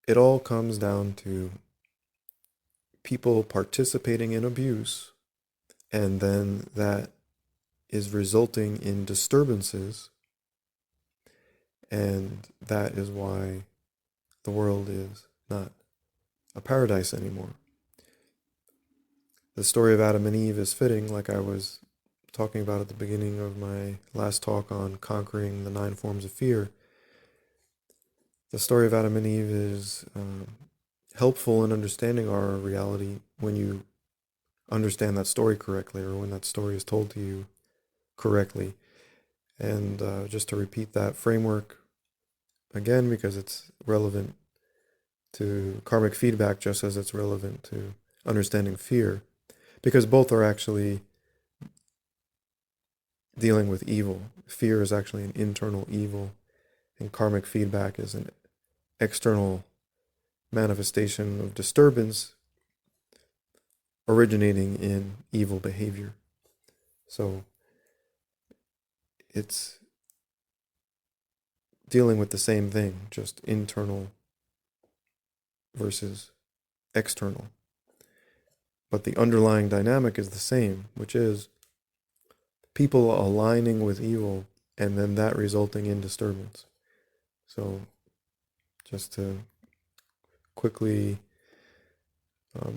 it all comes down to people participating in abuse, and then that is resulting in disturbances, and that is why the world is not a paradise anymore. The story of Adam and Eve is fitting, like I was talking about at the beginning of my last talk on conquering the 9 forms of fear. The story of Adam and Eve is helpful in understanding our reality when you understand that story correctly, or when that story is told to you correctly. And just to repeat that framework again, because it's relevant to karmic feedback just as it's relevant to understanding fear, because both are actually dealing with evil. Fear is actually an internal evil, and karmic feedback is an external manifestation of disturbance originating in evil behavior. So it's dealing with the same thing, just internal versus external. But the underlying dynamic is the same, which is people aligning with evil and then that resulting in disturbance. So just to quickly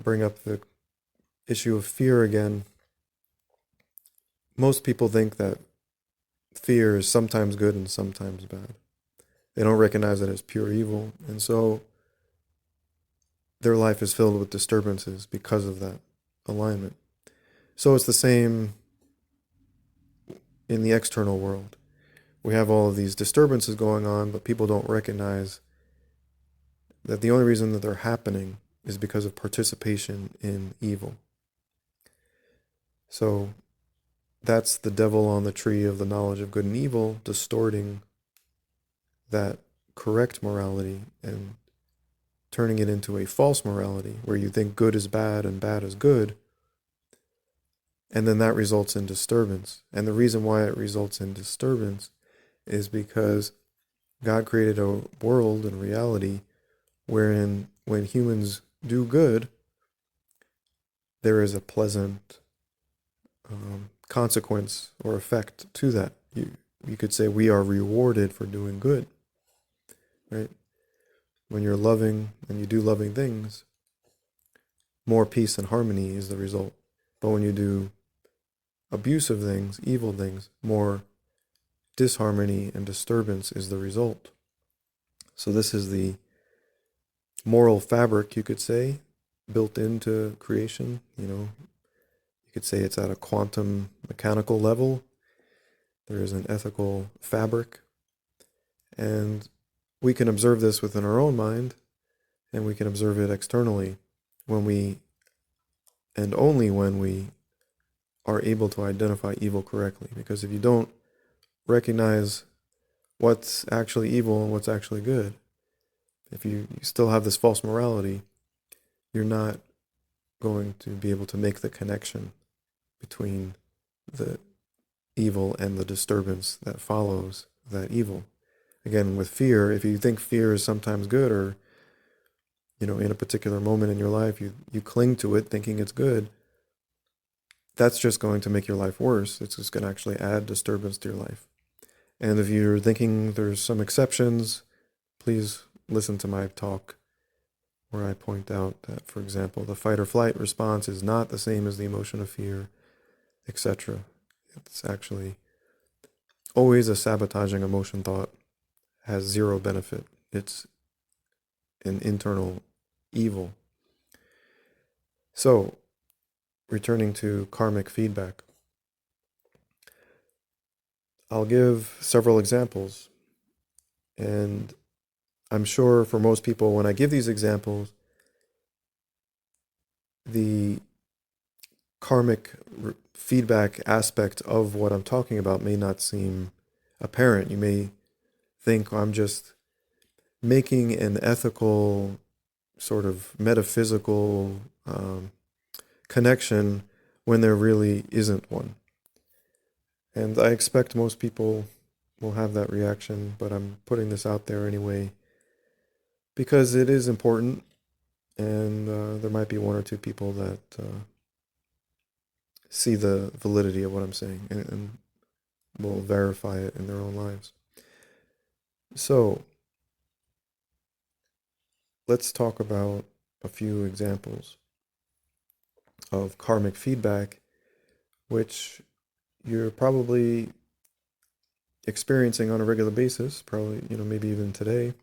bring up the issue of fear again, most people think that fear is sometimes good and sometimes bad. They don't recognize it as pure evil, and so their life is filled with disturbances because of that alignment. So it's the same in the external world. We have all of these disturbances going on, but people don't recognize that the only reason that they're happening is because of participation in evil. So that's the devil on the tree of the knowledge of good and evil, distorting that correct morality and turning it into a false morality where you think good is bad and bad is good. And then that results in disturbance. And the reason why it results in disturbance is because God created a world and reality wherein when humans do good, there is a pleasant consequence or effect to that. You could say we are rewarded for doing good, right? When you're loving and you do loving things, more peace and harmony is the result. But when you do abusive things, evil things, more disharmony and disturbance is the result. So this is the moral fabric, you could say, built into creation. You could say it's at a quantum mechanical level. There is an ethical fabric, and we can observe this within our own mind, and we can observe it externally when we, and only when we, are able to identify evil correctly. Because if you don't recognize what's actually evil and what's actually good, if you still have this false morality, you're not going to be able to make the connection between the evil and the disturbance that follows that evil. Again, with fear, if you think fear is sometimes good, or in a particular moment in your life you cling to it thinking it's good, that's just going to make your life worse. It's just going to actually add disturbance to your life. And if you're thinking there's some exceptions, please listen to my talk where I point out that, for example, the fight or flight response is not the same as the emotion of fear, etc. It's actually always a sabotaging emotion thought, has zero benefit. It's an internal evil. So, returning to karmic feedback, I'll give several examples, and I'm sure for most people, when I give these examples, the karmic feedback aspect of what I'm talking about may not seem apparent. You may think I'm just making an ethical, sort of metaphysical connection when there really isn't one. And I expect most people will have that reaction, but I'm putting this out there anyway because it is important, and there might be one or two people that see the validity of what I'm saying and will verify it in their own lives. So let's talk about a few examples of karmic feedback, which you're probably experiencing on a regular basis, probably, maybe even today,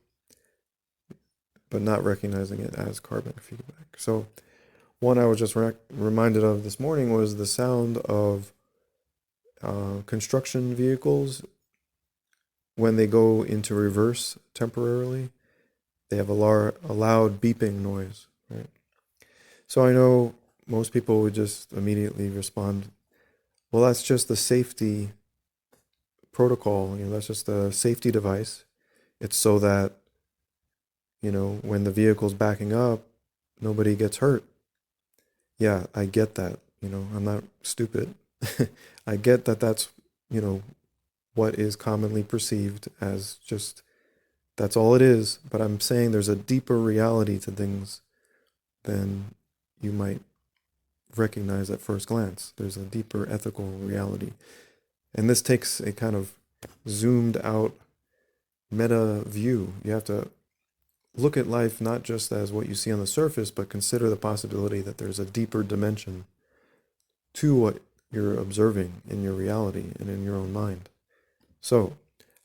but not recognizing it as karmic feedback. So one I was just reminded of this morning was the sound of construction vehicles when they go into reverse temporarily. They have a loud beeping noise, right? So I know most people would just immediately respond, well, that's just the safety protocol. That's just a safety device. It's so that, when the vehicle's backing up, nobody gets hurt. Yeah, I get that. I'm not stupid. I get that that's, what is commonly perceived as just, that's all it is. But I'm saying there's a deeper reality to things than you might recognize at first glance. There's a deeper ethical reality. And this takes a kind of zoomed out meta view. You have to look at life not just as what you see on the surface, but consider the possibility that there's a deeper dimension to what you're observing in your reality and in your own mind. So,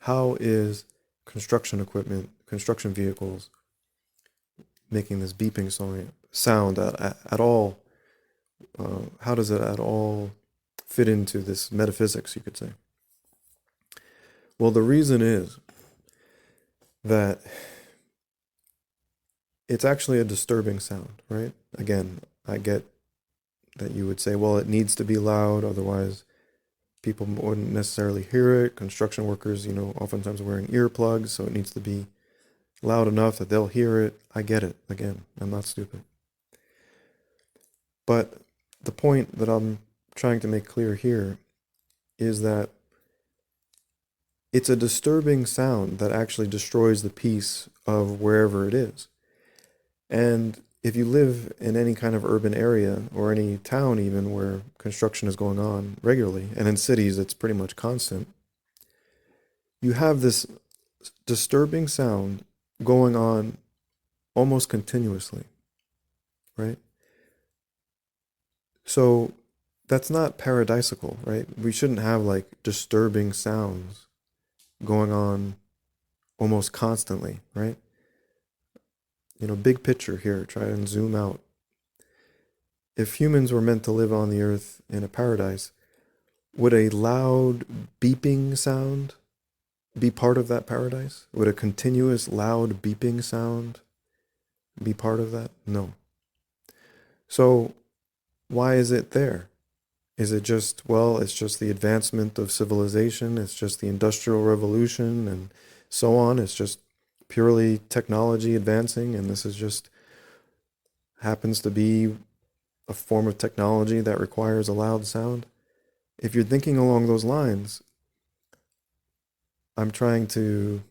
how is construction equipment, construction vehicles, making this beeping sound at all? How does it at all fit into this metaphysics, you could say? Well, the reason is that it's actually a disturbing sound, right? Again, I get that you would say, well, it needs to be loud, otherwise people wouldn't necessarily hear it. Construction workers, oftentimes are wearing earplugs, so it needs to be loud enough that they'll hear it. I get it. Again, I'm not stupid. But the point that I'm trying to make clear here is that it's a disturbing sound that actually destroys the peace of wherever it is. And if you live in any kind of urban area or any town even where construction is going on regularly, and in cities it's pretty much constant, you have this disturbing sound going on almost continuously, right? So that's not paradisical, right? We shouldn't have like disturbing sounds going on almost constantly, right? Big picture here, try and zoom out. If humans were meant to live on the earth in a paradise, would a loud beeping sound be part of that paradise? Would a continuous loud beeping sound be part of that? No. So why is it there? Is it just, it's just the advancement of civilization, it's just the Industrial Revolution and so on, it's just purely technology advancing, and this is just happens to be a form of technology that requires a loud sound? If you're thinking along those lines, I'm trying to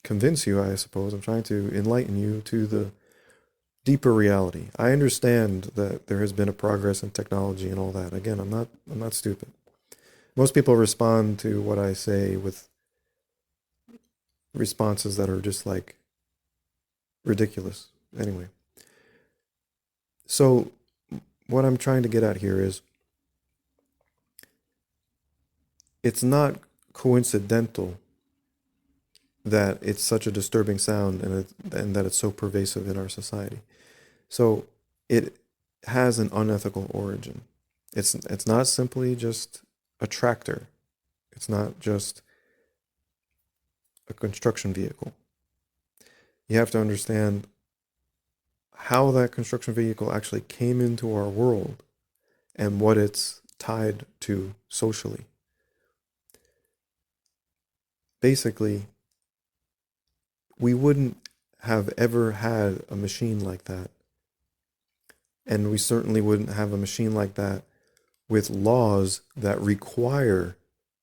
convince you, I suppose, I'm trying to enlighten you to the deeper reality. I understand that there has been a progress in technology and all that. Again, I'm not stupid. Most people respond to what I say with responses that are just like ridiculous. Anyway, so what I'm trying to get at here is it's not coincidental that it's such a disturbing sound and that it's so pervasive in our society. So it has an unethical origin. It's not simply just a tractor. It's not just a construction vehicle. You have to understand how that construction vehicle actually came into our world and what it's tied to socially. Basically, we wouldn't have ever had a machine like that. And we certainly wouldn't have a machine like that with laws that require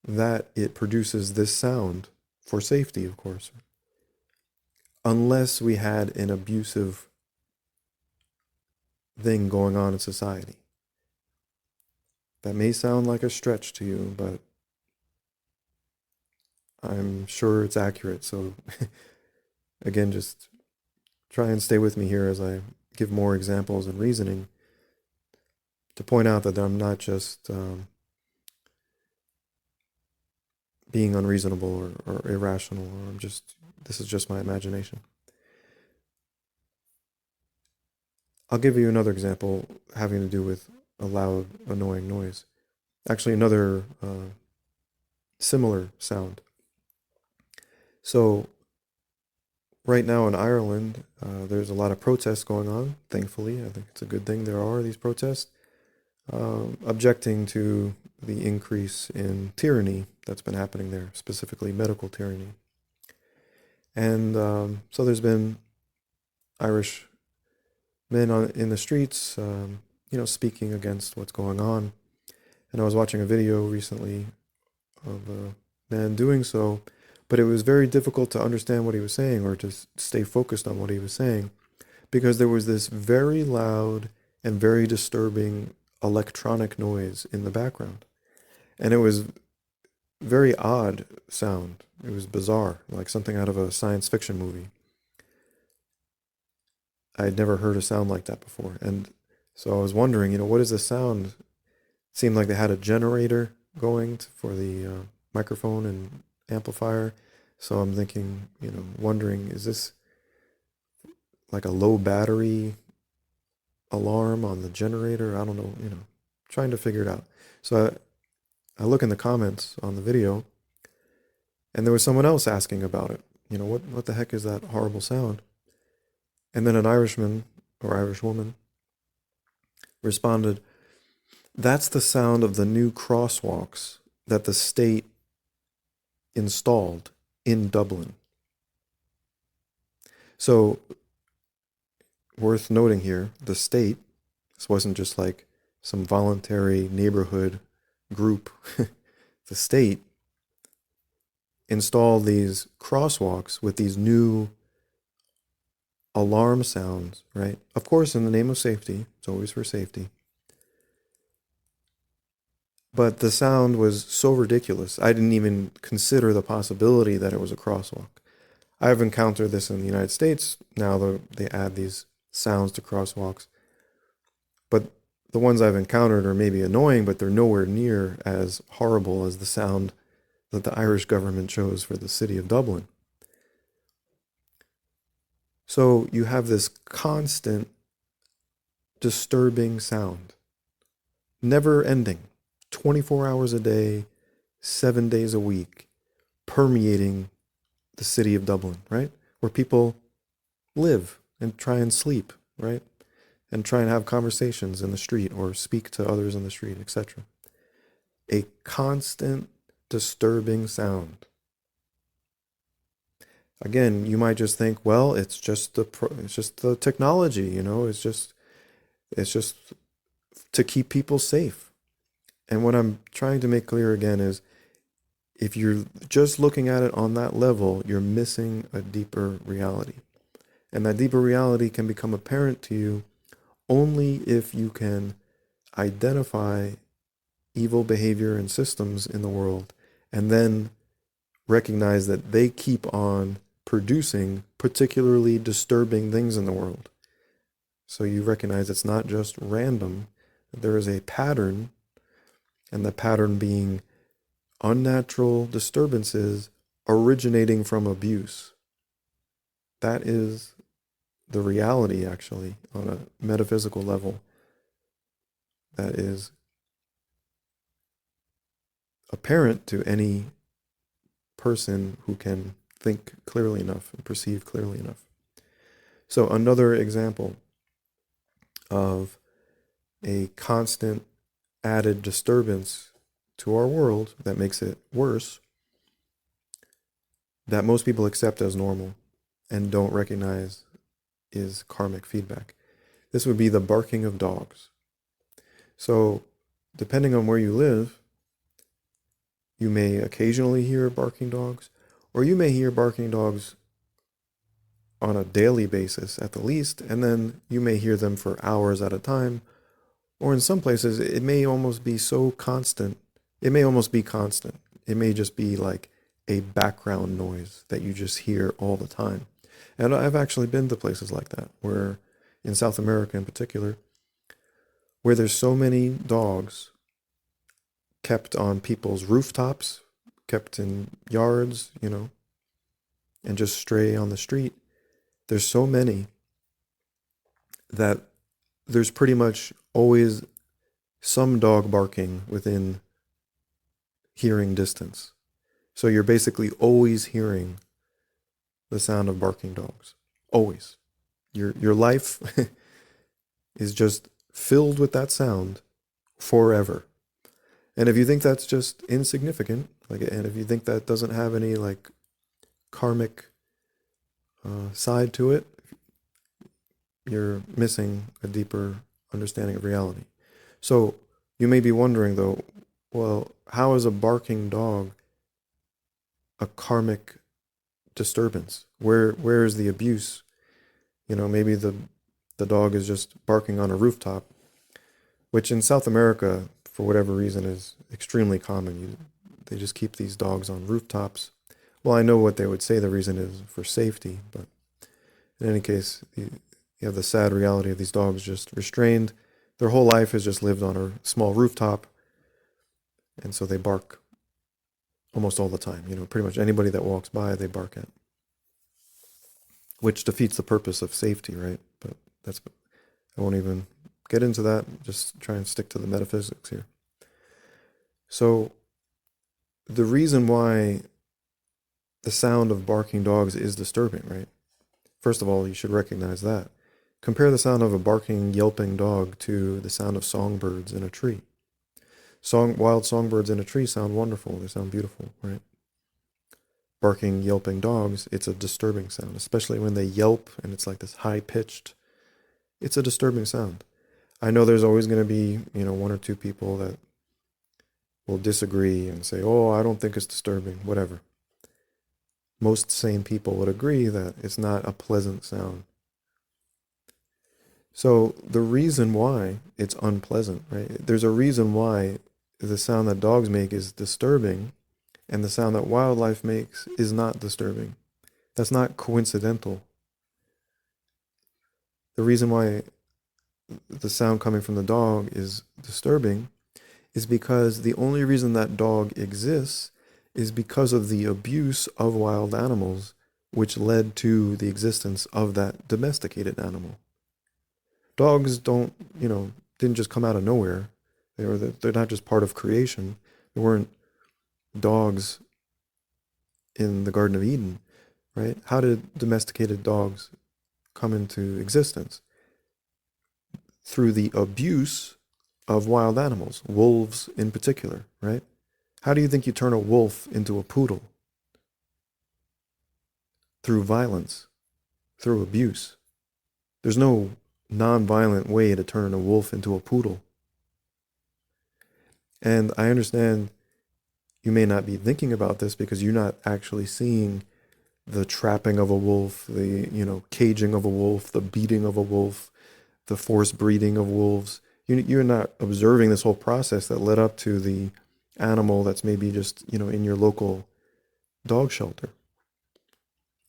that it produces this sound for safety, of course. unless we had an abusive thing going on in society. That may sound like a stretch to you, but I'm sure it's accurate. So again, just try and stay with me here as I give more examples and reasoning to point out that I'm not just being unreasonable or irrational, or this is just my imagination. I'll give you another example having to do with a loud, annoying noise. Actually, another similar sound. So, right now in Ireland, there's a lot of protests going on, thankfully. I think it's a good thing there are these protests, objecting to the increase in tyranny that's been happening there, specifically medical tyranny. And so there's been Irish men in the streets, speaking against what's going on. And I was watching a video recently of a man doing so, but it was very difficult to understand what he was saying or to stay focused on what he was saying, because there was this very loud and very disturbing electronic noise in the background. And it was very odd sound. It was bizarre, like something out of a science fiction movie. I had never heard a sound like that before. And so I was wondering, what is the sound? It seemed like they had a generator going for the microphone and amplifier. So I'm thinking, wondering, is this like a low battery alarm on the generator? I don't know, trying to figure it out. So I look in the comments on the video, and there was someone else asking about it. What the heck is that horrible sound? And then an Irishman or Irish woman responded, that's the sound of the new crosswalks that the state installed in Dublin. So, worth noting here, the state, this wasn't just like some voluntary neighborhood group. The state installed these crosswalks with these new alarm sounds, right? Of course, in the name of safety, it's always for safety. But the sound was so ridiculous, I didn't even consider the possibility that it was a crosswalk. I've encountered this in the United States. Now they add these sounds to crosswalks. But the ones I've encountered are maybe annoying, but they're nowhere near as horrible as the sound that the Irish government chose for the city of Dublin. So you have this constant disturbing sound, never ending, 24 hours a day, 7 days a week, permeating the city of Dublin, right? Where people live and try and sleep, right? And try and have conversations in the street or speak to others in the street, etc. A constant disturbing sound. Again, you might just think, well, it's just the technology, it's just to keep people safe. And what I'm trying to make clear again is, if you're just looking at it on that level, you're missing a deeper reality. And that deeper reality can become apparent to you only if you can identify evil behavior and systems in the world, and then recognize that they keep on producing particularly disturbing things in the world. So you recognize it's not just random, there is a pattern, and the pattern being unnatural disturbances originating from abuse. That is the reality, actually, on a metaphysical level, that is apparent to any person who can think clearly enough and perceive clearly enough. So another example of a constant added disturbance to our world that makes it worse, that most people accept as normal and don't recognize, is karmic feedback. This would be the barking of dogs. So depending on where you live, you may occasionally hear barking dogs, or you may hear barking dogs on a daily basis at the least, and then you may hear them for hours at a time, or in some places it may almost be so constant. It may almost be constant. It may just be like a background noise that you just hear all the time. And I've actually been to places like that, where in South America in particular, where there's so many dogs kept on people's rooftops, kept in yards, and just stray on the street. There's so many that there's pretty much always some dog barking within hearing distance. So you're basically always hearing the sound of barking dogs. Always. Your life is just filled with that sound forever. And if you think that's just insignificant, and if you think that doesn't have any karmic side to it, you're missing a deeper understanding of reality. So you may be wondering though, well, how is a barking dog a karmic disturbance? Where is the abuse? Maybe the dog is just barking on a rooftop, which in South America, for whatever reason, is extremely common. They just keep these dogs on rooftops. Well, I know what they would say the reason is for safety, but in any case, you have the sad reality of these dogs just restrained. Their whole life has just lived on a small rooftop, and so they bark almost all the time. Pretty much anybody that walks by, they bark at, which defeats the purpose of safety, right? But I won't even get into that. Just try and stick to the metaphysics here. So the reason why the sound of barking dogs is disturbing, right? First of all, you should recognize that. Compare the sound of a barking, yelping dog to the sound of songbirds in a tree. Wild songbirds in a tree sound wonderful. They sound beautiful, right? Barking, yelping dogs, it's a disturbing sound, especially when they yelp and it's like this high-pitched. It's a disturbing sound. I know there's always going to be, one or two people that will disagree and say, oh, I don't think it's disturbing, whatever. Most sane people would agree that it's not a pleasant sound. So the reason why it's unpleasant, right? There's a reason why the sound that dogs make is disturbing and the sound that wildlife makes is not disturbing. That's not coincidental. The reason why the sound coming from the dog is disturbing is because the only reason that dog exists is because of the abuse of wild animals, which led to the existence of that domesticated animal. Dogs didn't just come out of nowhere. They're not just part of creation. There weren't dogs in the Garden of Eden, right? How did domesticated dogs come into existence? Through the abuse of wild animals, wolves in particular, right? How do you think you turn a wolf into a poodle? Through violence, through abuse. There's no non-violent way to turn a wolf into a poodle. And I understand you may not be thinking about this because you're not actually seeing the trapping of a wolf, the, caging of a wolf, the beating of a wolf, the forced breeding of wolves. You're not observing this whole process that led up to the animal that's maybe just, in your local dog shelter.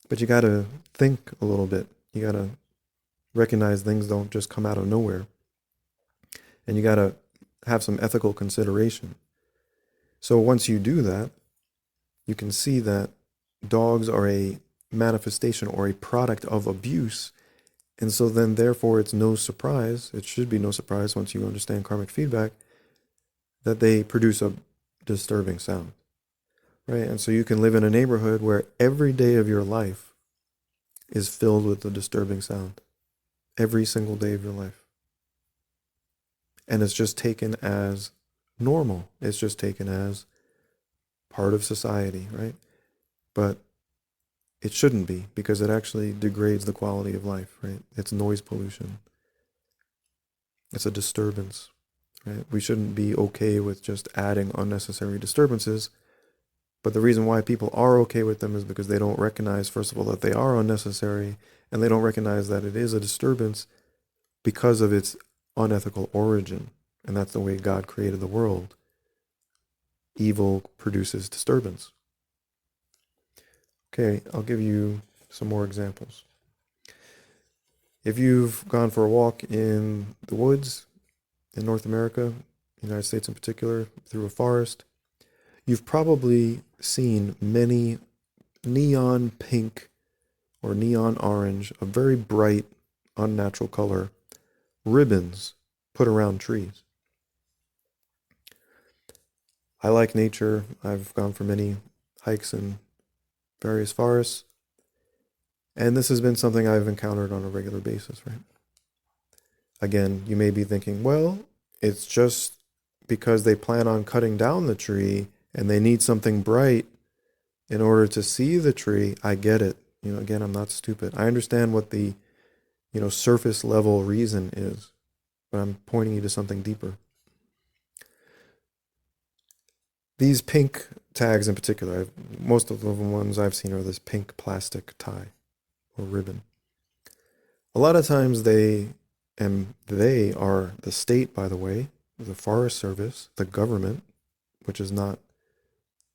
But you got to think a little bit. You got to recognize things don't just come out of nowhere. And you got to have some ethical consideration. So once you do that, you can see that dogs are a manifestation or a product of abuse. And so then therefore it should be no surprise once you understand karmic feedback, that they produce a disturbing sound, right? And so you can live in a neighborhood where every day of your life is filled with a disturbing sound. Every single day of your life. And it's just taken as normal. It's just taken as part of society, right? But it shouldn't be, because it actually degrades the quality of life, right? It's noise pollution. It's a disturbance, right? We shouldn't be okay with just adding unnecessary disturbances But the reason why people are okay with them is because they don't recognize, first of all, that they are unnecessary, and they don't recognize that it is a disturbance because of its unethical origin. And that's the way God created the world. Evil produces disturbance. Okay, I'll give you some more examples. If you've gone for a walk in the woods in North America, United States in particular, through a forest, you've probably seen many neon pink or neon orange, a very bright, unnatural color, ribbons put around trees. I like nature. I've gone for many hikes in various forests, and this has been something I've encountered on a regular basis, right? Again, you may be thinking, well, it's just because they plan on cutting down the tree and they need something bright in order to see the tree. I get it. Again, I'm not stupid. I understand what the, surface level reason is, but I'm pointing you to something deeper. These pink tags in particular, most of the ones I've seen are this pink plastic tie or ribbon. A lot of times they are the state, by the way, the Forest Service, the government, which is not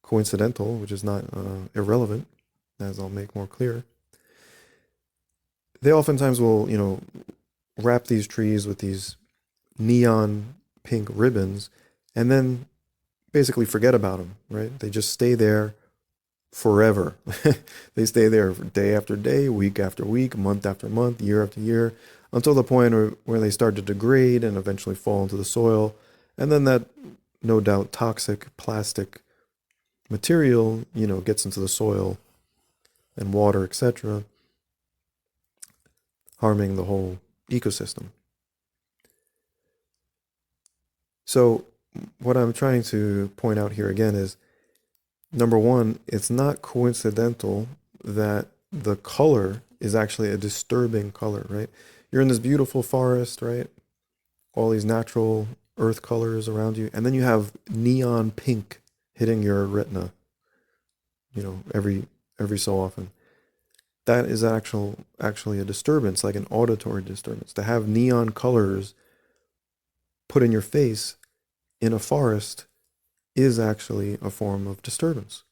coincidental, which is not irrelevant, as I'll make more clear. They oftentimes will, wrap these trees with these neon pink ribbons and then basically forget about them, right? They just stay there forever. They stay there day after day, week after week, month after month, year after year, until the point where they start to degrade and eventually fall into the soil. And then that, no doubt, toxic plastic material, gets into the soil and water, etc., harming the whole ecosystem. So what I'm trying to point out here again is, number one, it's not coincidental that the color is actually a disturbing color, right? You're in this beautiful forest, right? All these natural earth colors around you, and then you have neon pink hitting your retina, every so often. That is actually a disturbance, like an auditory disturbance. To have neon colors put in your face in a forest is actually a form of disturbance.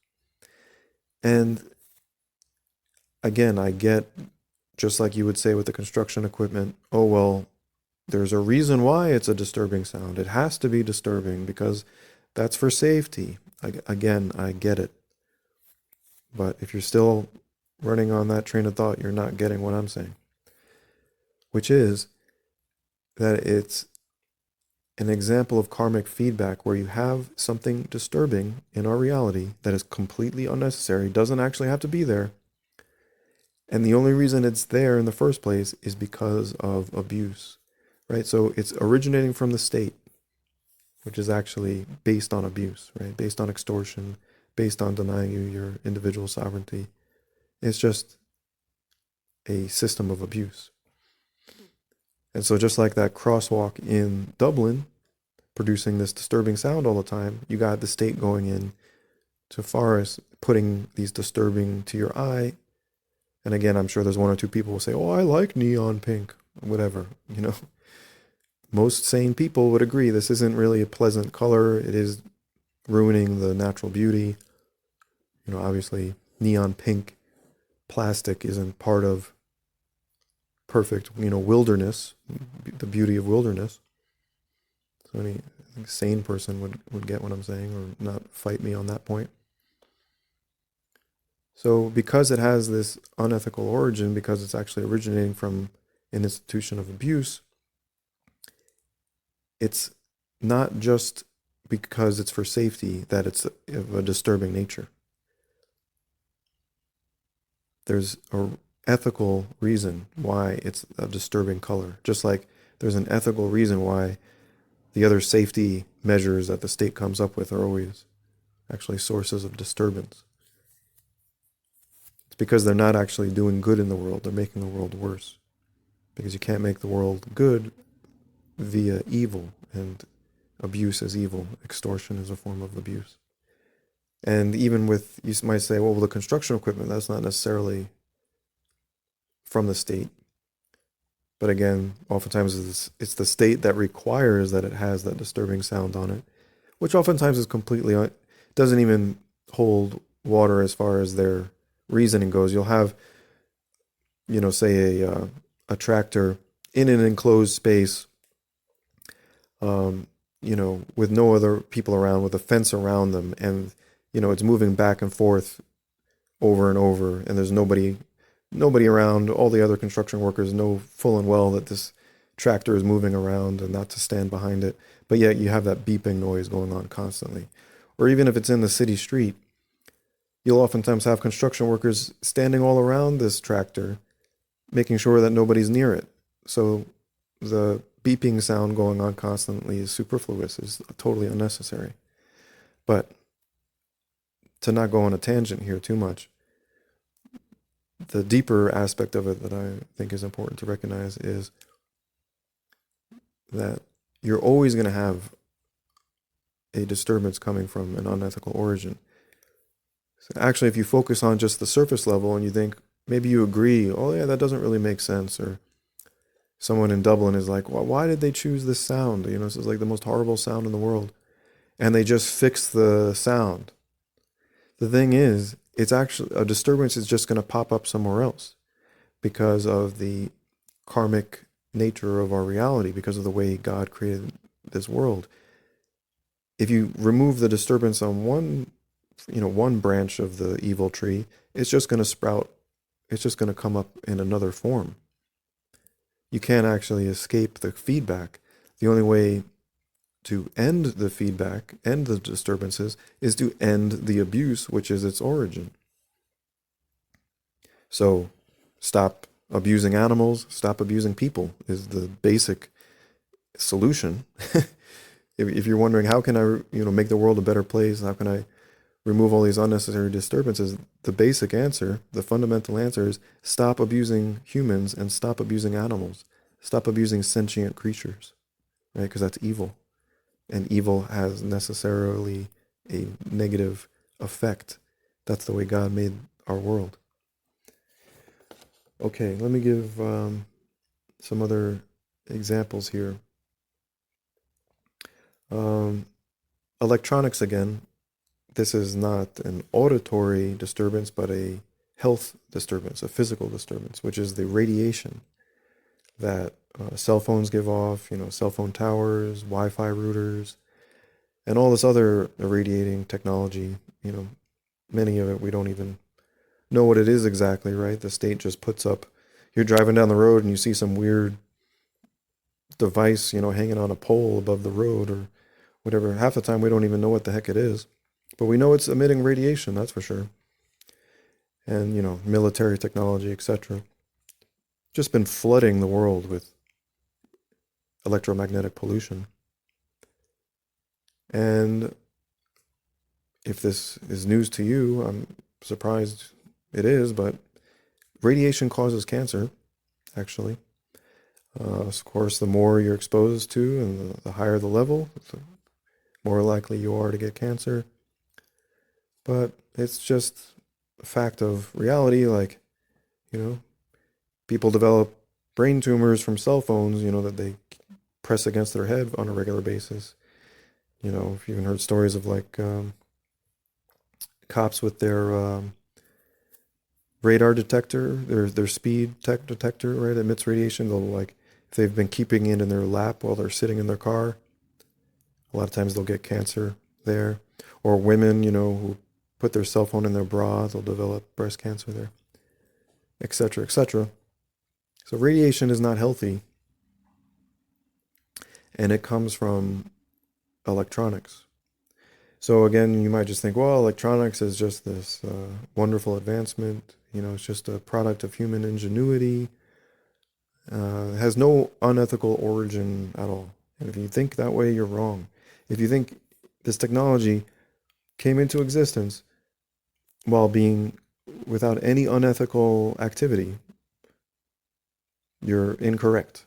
And again, I get, just like you would say with the construction equipment, oh, well, there's a reason why it's a disturbing sound. It has to be disturbing because that's for safety. Again, I get it. But if you're still running on that train of thought, you're not getting what I'm saying, which is that it's an example of karmic feedback where you have something disturbing in our reality that is completely unnecessary, doesn't actually have to be there. And the only reason it's there in the first place is because of abuse, right? So it's originating from the state, which is actually based on abuse, right? Based on extortion, based on denying you your individual sovereignty. It's just a system of abuse. And so just like that crosswalk in Dublin, producing this disturbing sound all the time, you got the state going in to forests, putting these disturbing to your eye. And again, I'm sure there's one or two people who say, oh, I like neon pink, whatever, Most sane people would agree this isn't really a pleasant color. It is ruining the natural beauty. Obviously, neon pink plastic isn't part of perfect, wilderness, the beauty of wilderness. So any sane person would get what I'm saying or not fight me on that point. So because it has this unethical origin, because it's actually originating from an institution of abuse, it's not just because it's for safety that it's of a disturbing nature. There's an ethical reason why it's a disturbing color, just like there's an ethical reason why the other safety measures that the state comes up with are always actually sources of disturbance. It's because they're not actually doing good in the world. They're making the world worse. Because you can't make the world good via evil, and abuse is evil. Extortion is a form of abuse. And even with, you might say, well, the construction equipment, that's not necessarily from the state. But again, oftentimes it's the state that requires that it has that disturbing sound on it, which oftentimes is completely, doesn't even hold water as far as their reasoning goes. You'll have, say a tractor in an enclosed space, with no other people around, with a fence around them, and it's moving back and forth over and over, and there's nobody around. All the other construction workers know full and well that this tractor is moving around and not to stand behind it, but yet you have that beeping noise going on constantly. Or even if it's in the city street, you'll oftentimes have construction workers standing all around this tractor, making sure that nobody's near it. So the beeping sound going on constantly is superfluous, is totally unnecessary. But to not go on a tangent here too much, the deeper aspect of it that I think is important to recognize is that you're always going to have a disturbance coming from an unethical origin. So actually, if you focus on just the surface level and you think, maybe you agree, oh yeah, that doesn't really make sense, or someone in Dublin is like, well, why did they choose this sound? This is like the most horrible sound in the world. And they just fix the sound. The thing is, it's actually, a disturbance is just going to pop up somewhere else because of the karmic nature of our reality, because of the way God created this world. If you remove the disturbance on one branch of the evil tree, it's just going to sprout. It's just going to come up in another form. You can't actually escape the feedback. The only way to end the feedback, end the disturbances, is to end the abuse, which is its origin. So stop abusing animals, stop abusing people is the basic solution. If you're wondering, how can I, make the world a better place? How can I remove all these unnecessary disturbances? The basic answer, the fundamental answer is stop abusing humans and stop abusing animals. Stop abusing sentient creatures, right? Because that's evil. And evil has necessarily a negative effect. That's the way God made our world. Okay, let me give some other examples here. Electronics again. This is not an auditory disturbance, but a health disturbance, a physical disturbance, which is the radiation that cell phones give off, cell phone towers, Wi-Fi routers, and all this other irradiating technology. Many of it we don't even know what it is exactly, right? The state just puts up, you're driving down the road and you see some weird device, hanging on a pole above the road or whatever. Half the time we don't even know what the heck it is, but we know it's emitting radiation, that's for sure. And, military technology, etc. Just been flooding the world with electromagnetic pollution. And if this is news to you, I'm surprised it is, but radiation causes cancer, actually. Of course, the more you're exposed to and the higher the level, the more likely you are to get cancer. But it's just a fact of reality, like, people develop brain tumors from cell phones, that they press against their head on a regular basis. If you've even heard stories of like cops with their radar detector, their speed detector, right, emits radiation. They'll, like, if they've been keeping it in their lap while they're sitting in their car, a lot of times they'll get cancer there. Or women, who put their cell phone in their bra, they'll develop breast cancer there, etc., etc. So radiation is not healthy, and it comes from electronics. So again, you might just think, well, electronics is just this wonderful advancement. It's just a product of human ingenuity. It has no unethical origin at all. And if you think that way, you're wrong. If you think this technology came into existence while being without any unethical activity, you're incorrect.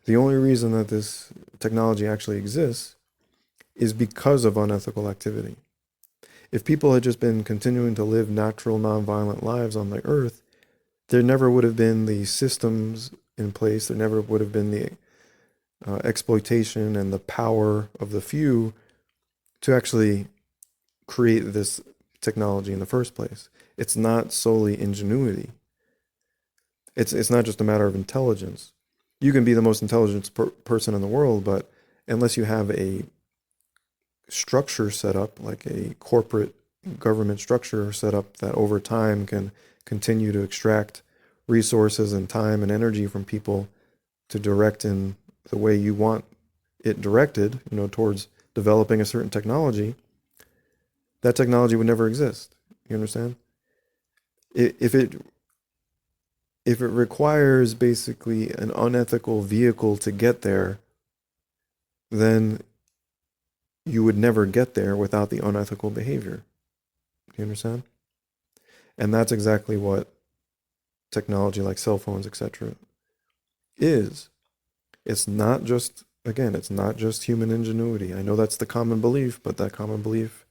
The only reason that this technology actually exists is because of unethical activity. If people had just been continuing to live natural, nonviolent lives on the earth, there never would have been the systems in place. There never would have been the exploitation and the power of the few to actually create this technology in the first place. It's not solely ingenuity. It's not just a matter of intelligence. You can be the most intelligent person in the world, but unless you have a structure set up, like a corporate government structure set up that over time can continue to extract resources and time and energy from people to direct in the way you want it directed, towards developing a certain technology, that technology would never exist. You understand? If it requires basically an unethical vehicle to get there, then you would never get there without the unethical behavior. Do you understand? And that's exactly what technology like cell phones, etc., is. It's not just, again, it's not just human ingenuity. I know that's the common belief, but that common belief,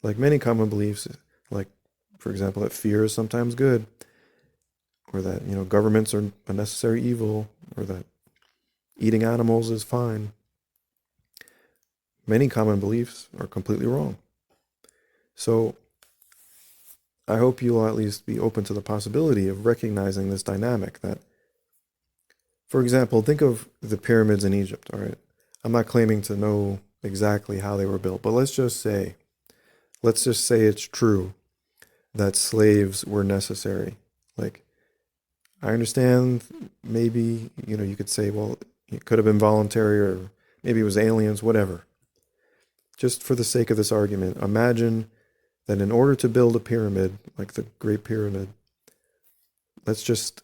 like many common beliefs, like, for example, that fear is sometimes good, or that, governments are a necessary evil, or that eating animals is fine. Many common beliefs are completely wrong. So I hope you'll at least be open to the possibility of recognizing this dynamic that, for example, think of the pyramids in Egypt, all right? I'm not claiming to know exactly how they were built, but let's just say it's true that slaves were necessary. Like, I understand maybe, you could say, well, it could have been voluntary, or maybe it was aliens, whatever. Just for the sake of this argument, imagine that in order to build a pyramid, like the Great Pyramid, let's just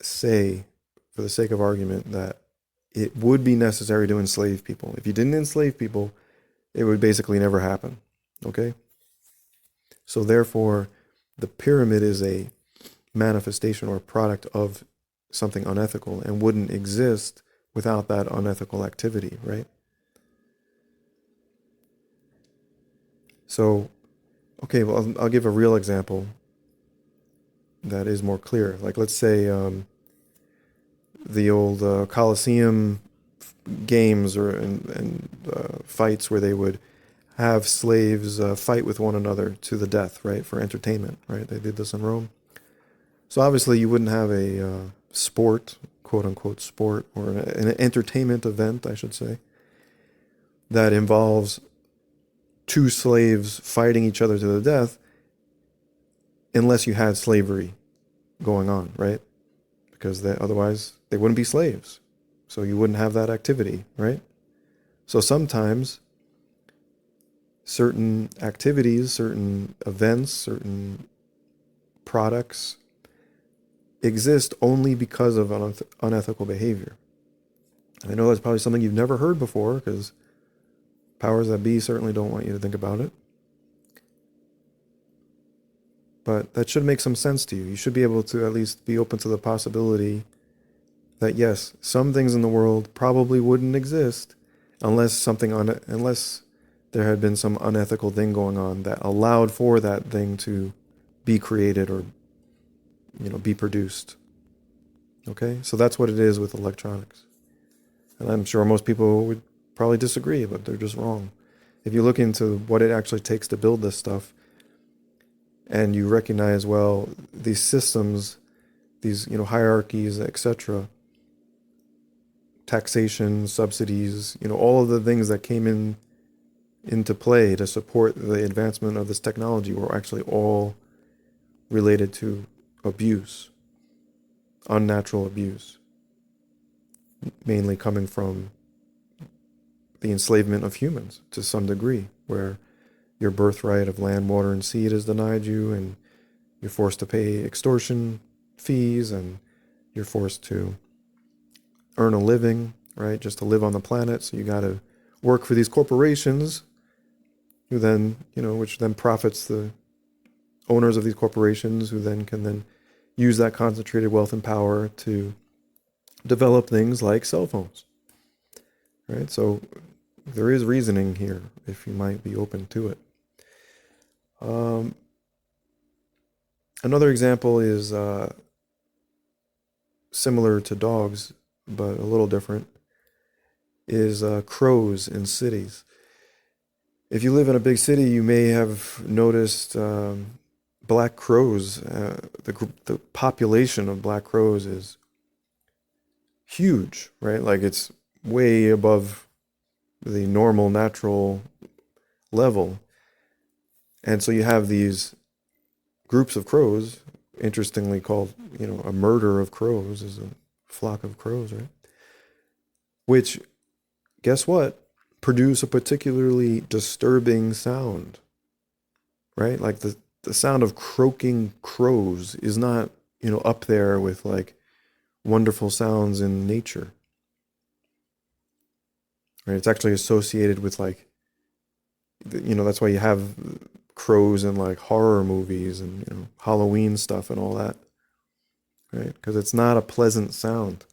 say, for the sake of argument, that it would be necessary to enslave people. If you didn't enslave people, it would basically never happen, okay? So therefore, the pyramid is a manifestation or product of something unethical and wouldn't exist without that unethical activity, right? So, okay, well, I'll give a real example that is more clear. Like, let's say the old Colosseum games and fights where they would have slaves fight with one another to the death, right, for entertainment, right? They did this in Rome. So obviously you wouldn't have a sport, quote unquote sport, or an entertainment event, I should say, that involves two slaves fighting each other to the death unless you had slavery going on, right? Because otherwise they wouldn't be slaves. So you wouldn't have that activity, right? So sometimes certain activities, certain events, certain products exist only because of unethical behavior. I know that's probably something you've never heard before, because powers that be certainly don't want you to think about it. But that should make some sense to you. You should be able to at least be open to the possibility that, yes, some things in the world probably wouldn't exist unless unless there had been some unethical thing going on that allowed for that thing to be created or, be produced. Okay? So that's what it is with electronics. And I'm sure most people would probably disagree, but they're just wrong. If you look into what it actually takes to build this stuff, and you recognize, well, these systems, these, hierarchies, etc., taxation, subsidies, all of the things that came into play to support the advancement of this technology were actually all related to abuse, unnatural abuse, mainly coming from the enslavement of humans to some degree, where your birthright of land, water, and seed is denied you, and you're forced to pay extortion fees, and you're forced to earn a living, right, just to live on the planet. So you got to work for these corporations, who then, which then profits the owners of these corporations, who then can use that concentrated wealth and power to develop things like cell phones, right? So there is reasoning here, if you might be open to it. Um, Another example is similar to dogs, but a little different, is crows in cities. If you live in a big city, you may have noticed black crows. The population of black crows is huge, right? Like it's way above the normal, natural level. And so you have these groups of crows, interestingly called, a murder of crows is a flock of crows, right? Which, guess what? Produce a particularly disturbing sound, right? Like the sound of croaking crows is not, up there with like wonderful sounds in nature, right? It's actually associated with like, that's why you have crows in like horror movies and, Halloween stuff and all that, right? Because it's not a pleasant sound,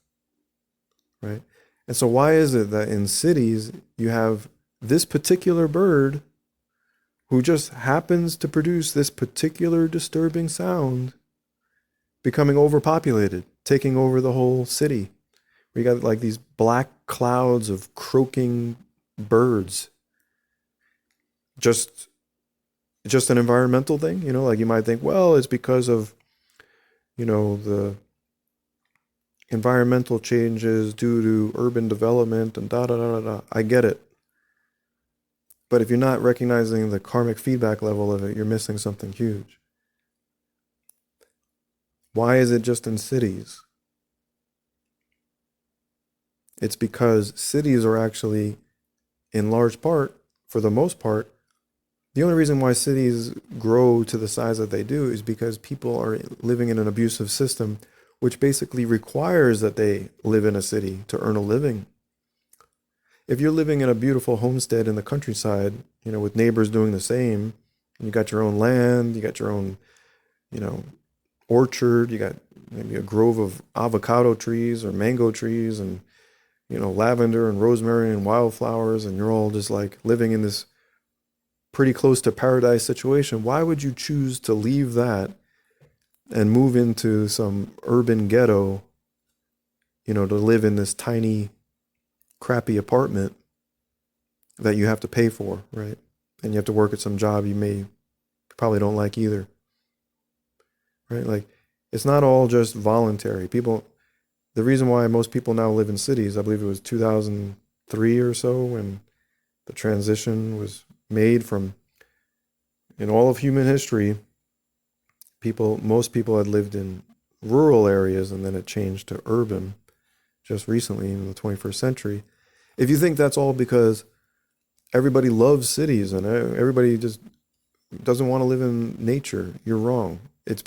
right? And so why is it that in cities you have this particular bird who just happens to produce this particular disturbing sound becoming overpopulated, taking over the whole city? We got like these black clouds of croaking birds. Just an environmental thing, like you might think, well, it's because of, the environmental changes due to urban development and da da da da da. I get it. But if you're not recognizing the karmic feedback level of it, you're missing something huge. Why is it just in cities? It's because cities are actually, in large part, for the most part, the only reason why cities grow to the size that they do is because people are living in an abusive system, which basically requires that they live in a city to earn a living. If you're living in a beautiful homestead in the countryside, with neighbors doing the same, and you got your own land, you got your own, orchard, you got maybe a grove of avocado trees or mango trees and, lavender and rosemary and wildflowers, and you're all just like living in this pretty close to paradise situation. Why would you choose to leave that and move into some urban ghetto, to live in this tiny, crappy apartment that you have to pay for, right? And you have to work at some job you probably don't like either, right? Like, it's not all just voluntary. The reason why most people now live in cities, I believe it was 2003 or so when the transition was made from, in all of human history, most people had lived in rural areas and then it changed to urban just recently in the 21st century. If you think that's all because everybody loves cities and everybody just doesn't want to live in nature, you're wrong. It's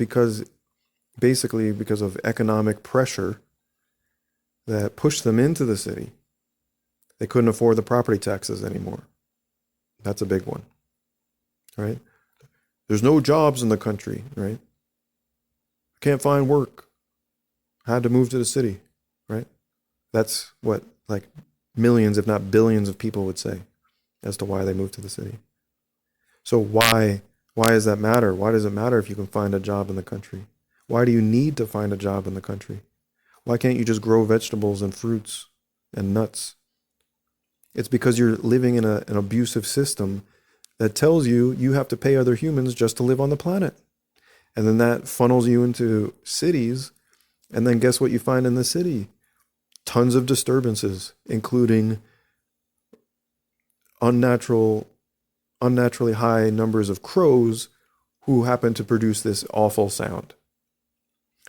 basically because of economic pressure that pushed them into the city. They couldn't afford the property taxes anymore. That's a big one, right? There's no jobs in the country, right? Can't find work. Had to move to the city, right? That's what like millions, if not billions of people would say as to why they moved to the city. So why does that matter? Why does it matter if you can find a job in the country? Why do you need to find a job in the country? Why can't you just grow vegetables and fruits and nuts? It's because you're living in an abusive system that tells you have to pay other humans just to live on the planet. And then that funnels you into cities. And then guess what you find in the city? Tons of disturbances, including unnaturally high numbers of crows who happen to produce this awful sound,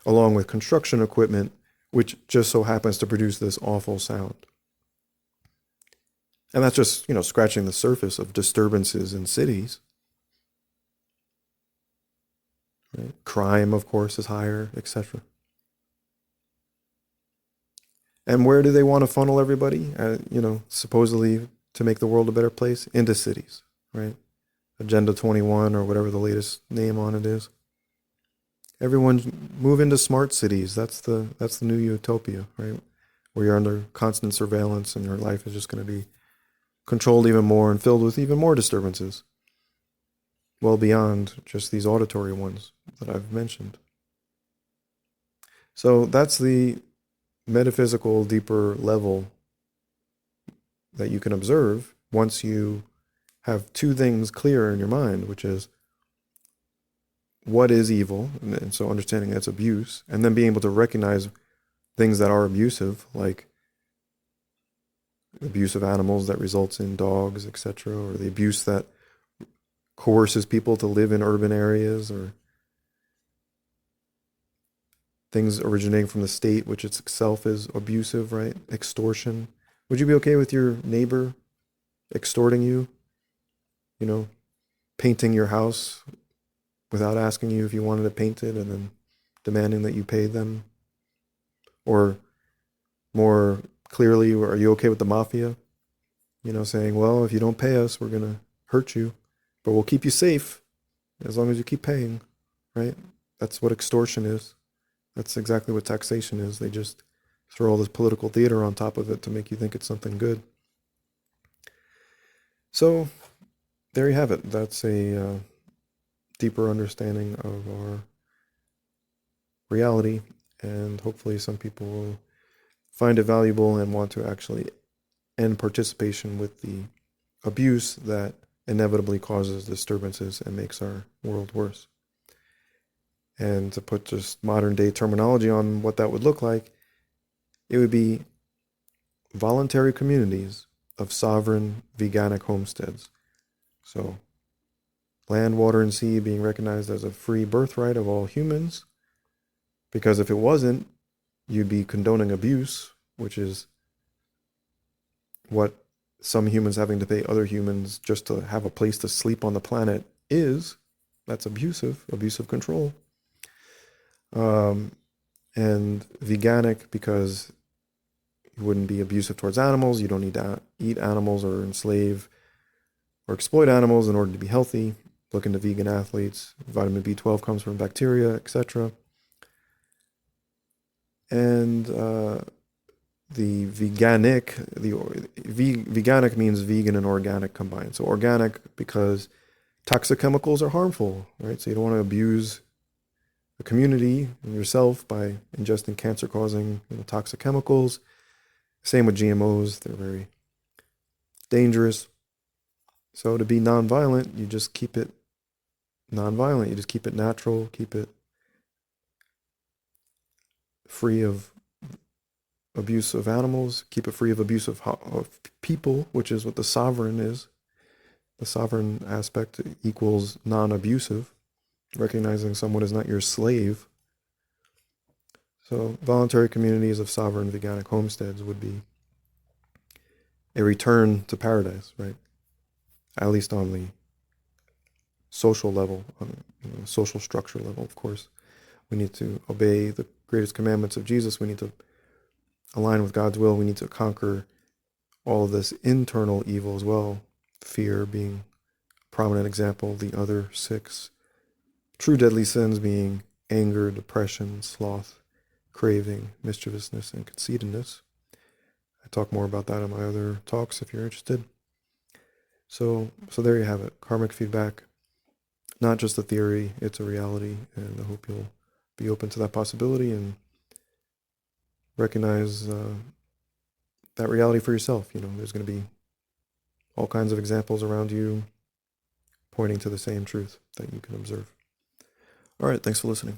along with construction equipment, which just so happens to produce this awful sound. And that's just, scratching the surface of disturbances in cities. Right? Crime, of course, is higher, etc. And where do they want to funnel everybody? Supposedly to make the world a better place? Into cities, right? Agenda 21 or whatever the latest name on it is. Everyone move into smart cities. That's the new utopia, right? Where you're under constant surveillance and your life is just going to be controlled even more and filled with even more disturbances. well beyond just these auditory ones that I've mentioned. So that's the metaphysical, deeper level that you can observe once you have two things clear in your mind, which is what is evil, and so understanding that's abuse, and then being able to recognize things that are abusive, like abuse of animals that results in dogs, etc., or the abuse that coerces people to live in urban areas, or things originating from the state, which itself is abusive, right? Extortion. Would you be okay with your neighbor extorting you? You know, painting your house without asking you if you wanted to paint it and then demanding that you pay them? Or more clearly, are you okay with the mafia? You know, saying, well, if you don't pay us, we're going to hurt you, but we'll keep you safe as long as you keep paying, right? That's what extortion is. That's exactly what taxation is. They just throw all this political theater on top of it to make you think it's something good. So there you have it. That's a deeper understanding of our reality, and hopefully some people will find it valuable and want to actually end participation with the abuse that inevitably causes disturbances and makes our world worse. And to put just modern day terminology on what that would look like, it would be voluntary communities of sovereign veganic homesteads. So land, water, and sea being recognized as a free birthright of all humans, because if it wasn't, you'd be condoning abuse, which is what some humans having to pay other humans just to have a place to sleep on the planet is. That's abusive control. And veganic, because you wouldn't be abusive towards animals. You don't need to eat animals or enslave or exploit animals in order to be healthy. Look into vegan athletes. Vitamin B12 comes from bacteria, etc. And the veganic means vegan and organic combined. So organic because toxic chemicals are harmful, right? So you don't want to abuse the community and yourself by ingesting cancer-causing toxic chemicals. Same with GMOs. They're very dangerous. So to be nonviolent, you just keep it nonviolent. You just keep it natural, keep it free of abuse of animals, keep it free of abuse of people, which is what the sovereign is. The sovereign aspect equals non-abusive, recognizing someone is not your slave. So voluntary communities of sovereign veganic homesteads would be a return to paradise, right? At least on the social level, on the social structure level, of course. We need to obey the greatest commandments of Jesus. We need to align with God's will. We need to conquer all of this internal evil as well. Fear being a prominent example. The other 6 true deadly sins being anger, depression, sloth, craving, mischievousness, and conceitedness. I talk more about that in my other talks if you're interested. So there you have it. Karmic feedback. Not just a theory, it's a reality, and I hope you'll be open to that possibility and recognize that reality for yourself. There's going to be all kinds of examples around you pointing to the same truth that you can observe. All right, thanks for listening.